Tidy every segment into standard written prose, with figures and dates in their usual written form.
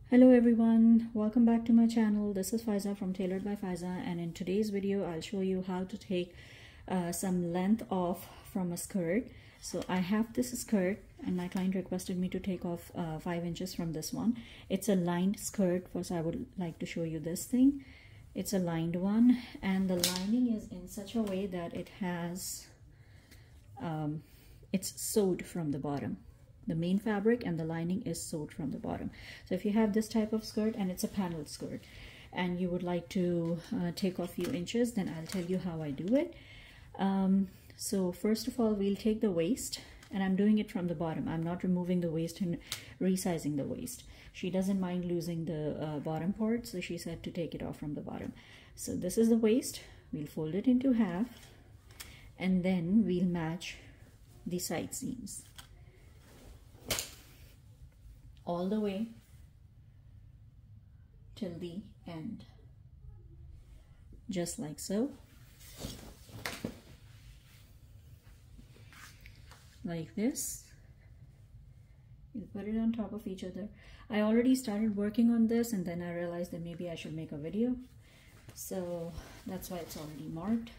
Hello everyone, welcome back to my channel. This is Faiza from Tailored by Faiza, and in today's video I'll show you how to take some length off from a skirt. So I have this skirt and my client requested me to take off 5 inches from this one. It's a lined skirt. First I would like to show you this thing. It's a lined one, and the lining is in such a way that it has it's sewed from the bottom. The main fabric and the lining is sewed from the bottom. So if you have this type of skirt and it's a paneled skirt and you would like to take off a few inches, then I'll tell you how I do it. So first of all, we'll take the waist, and I'm doing it from the bottom. I'm not removing the waist and resizing the waist. She doesn't mind losing the bottom part, so she said to take it off from the bottom. So this is the waist. We'll fold it into half, and then we'll match the side seams all the way till the end, just like so. Like this. You put it on top of each other. I already started working on this, and then I realized that maybe I should make a video, so that's why it's already marked.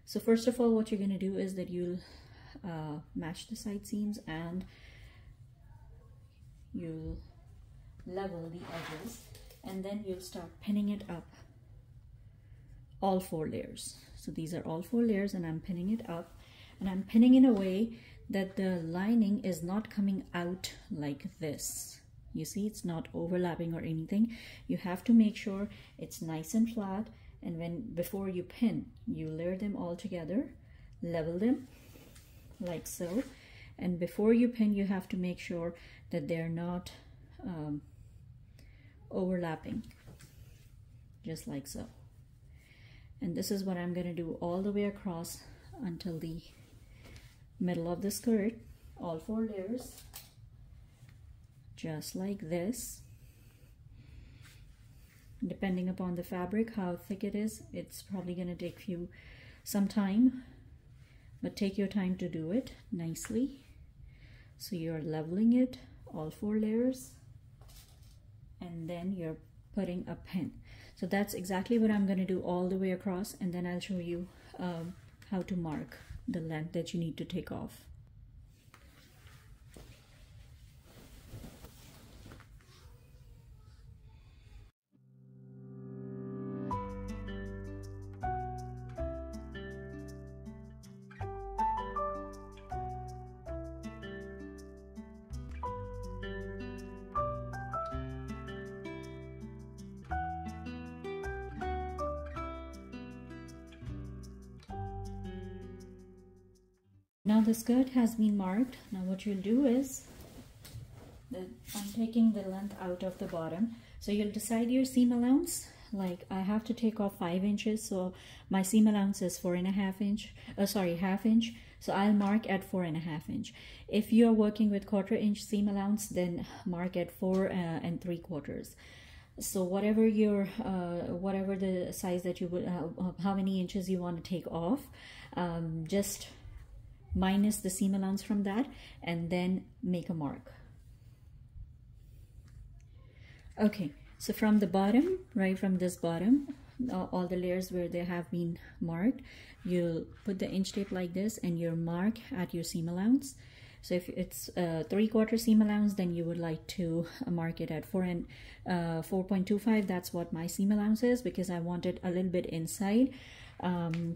So first of all, what you're going to do is that you'll match the side seams, and you'll level the edges, and then you'll start pinning it up, all 4 layers. So these are all 4 layers, and I'm pinning it up, and I'm pinning in a way that the lining is not coming out like this. You see, it's not overlapping or anything. You have to make sure it's nice and flat, and before you pin, you layer them all together, level them like so. And before you pin, you have to make sure that they're not overlapping, just like so. And this is what I'm going to do all the way across until the middle of the skirt, all 4 layers, just like this. Depending upon the fabric, how thick it is, it's probably going to take some time, but take your time to do it nicely. So you're leveling it, all 4 layers, and then you're putting a pin. So that's exactly what I'm going to do all the way across, and then I'll show you how to mark the length that you need to take off. Now the skirt has been marked. Now what you'll do is that I'm taking the length out of the bottom. So you'll decide your seam allowance. Like I have to take off 5 inches, so my seam allowance is 4.5 inch. Half inch. So I'll mark at 4.5 inch. If you are working with 1/4 inch seam allowance, then mark at 4 3/4. So whatever your whatever the size that you would, how many inches you want to take off, just minus the seam allowance from that, and then make a mark. Okay, so from the bottom, right from this bottom, all the layers where they have been marked, you'll put the inch tape like this and you mark at your seam allowance. So if it's 3/4 seam allowance, then you would like to mark it at 4.25. That's what my seam allowance is, because I want it a little bit inside.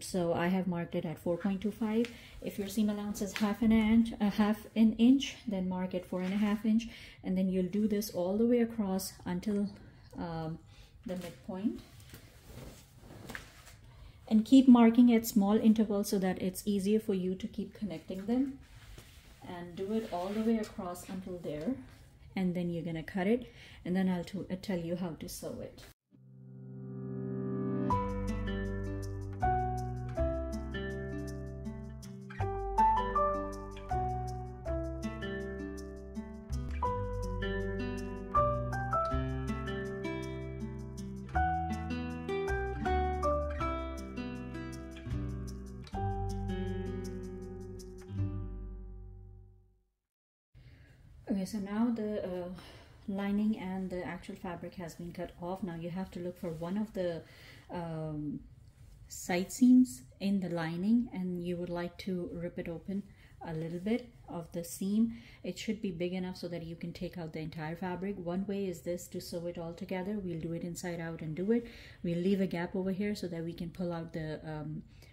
So I have marked it at 4.25. If your seam allowance is half an inch, then mark it 4.5 inch, and then you'll do this all the way across until the midpoint, and keep marking at small intervals so that it's easier for you to keep connecting them, and do it all the way across until there, and then you're gonna cut it, and then I'll tell you how to sew it. Okay, so now the lining and the actual fabric has been cut off, now you have to look for one of the side seams in the lining, and you would like to rip it open a little bit of the seam. It should be big enough so that you can take out the entire fabric. One way is this, to sew it all together. We'll do it inside out and do it. We'll leave a gap over here so that we can pull out the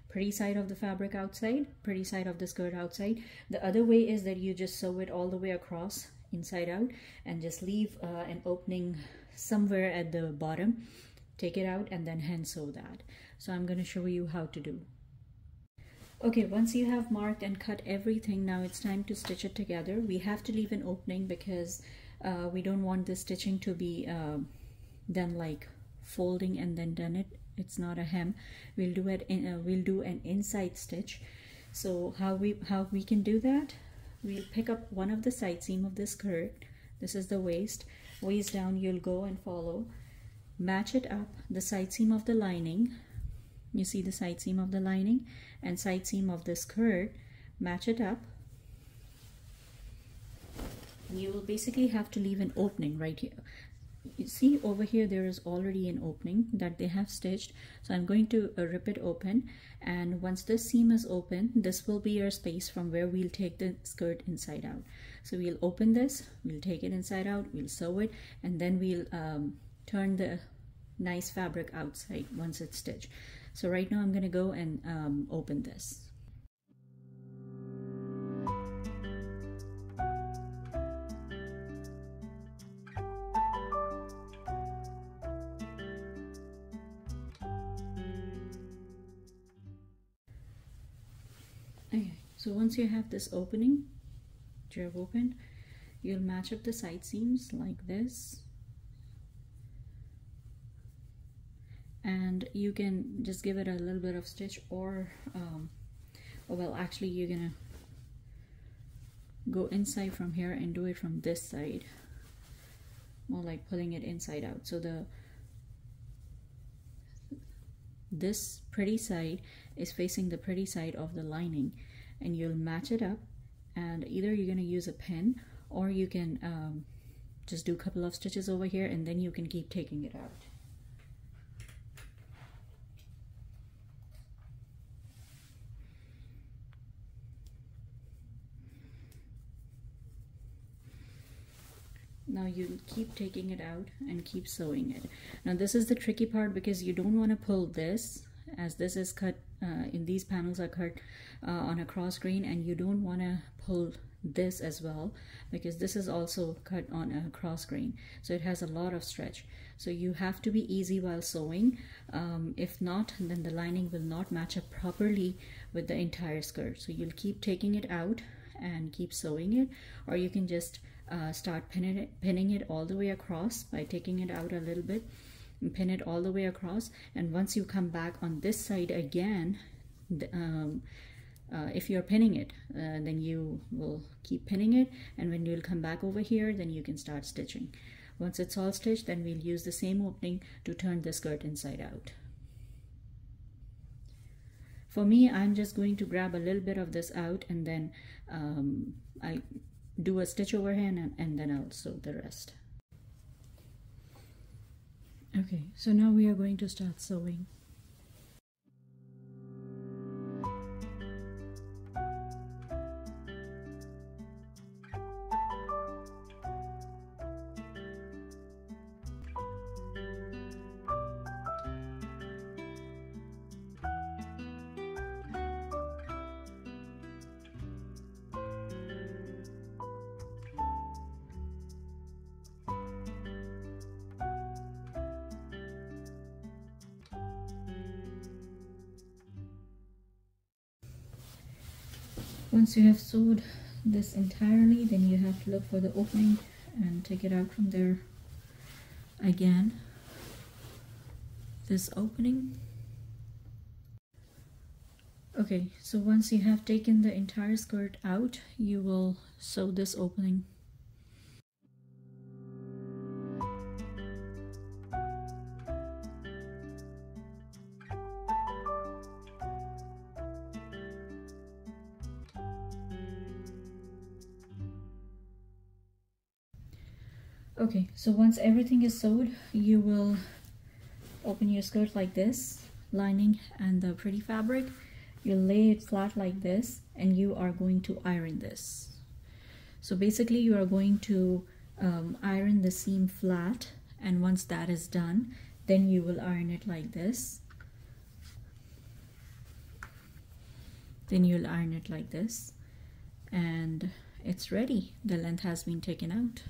pretty side of the fabric outside, pretty side of the skirt outside. The other way is that you just sew it all the way across inside out and just leave an opening somewhere at the bottom. Take it out and then hand sew that. So I'm going to show you how to do. Okay, once you have marked and cut everything, now it's time to stitch it together. We have to leave an opening because we don't want the stitching to be done like folding and then done it. It's not a hem. We'll do it in, we'll do an inside stitch. So how we can do that? We'll pick up one of the side seam of the skirt. This is the waist down. You'll go and follow, match it up the side seam of the lining. You see the side seam of the lining and side seam of the skirt, match it up. You will basically have to leave an opening right here. You see over here there is already an opening that they have stitched, so I'm going to rip it open, and once this seam is open, this will be your space from where we'll take the skirt inside out. So we'll open this, we'll take it inside out, we'll sew it, and then we'll turn the nice fabric outside once it's stitched. So right now I'm going to go and open this. Okay, so once you have this opening that you have opened, you'll match up the side seams like this. And you can just give it a little bit of stitch, or well, actually you're gonna go inside from here and do it from this side, more like pulling it inside out. So this pretty side is facing the pretty side of the lining, and you'll match it up, and either you're gonna use a pin or you can just do a couple of stitches over here, and then you can keep taking it out. Now you keep taking it out and keep sewing it. Now this is the tricky part, because you don't want to pull this, as this is cut in these panels are cut on a cross grain, and you don't want to pull this as well, because this is also cut on a cross grain, so it has a lot of stretch. So you have to be easy while sewing. If not, then the lining will not match up properly with the entire skirt. So you'll keep taking it out and keep sewing it, or you can just start pinning it all the way across by taking it out a little bit and pin it all the way across. And once you come back on this side again, if you're pinning it, then you will keep pinning it, and when you'll come back over here, then you can start stitching. Once it's all stitched, then we'll use the same opening to turn the skirt inside out. For me, I'm just going to grab a little bit of this out, and then I'll do a stitch overhand, and then I'll sew the rest. Okay, so now we are going to start sewing. Once you have sewed this entirely, then you have to look for the opening and take it out from there again. This opening. Okay, so once you have taken the entire skirt out, you will sew this opening. Okay, so once everything is sewed, you will open your skirt like this, lining and the pretty fabric. You lay it flat like this, and you are going to iron this. So basically you are going to iron the seam flat, and once that is done, then you will iron it like this. Then you'll iron it like this, and it's ready. The length has been taken out.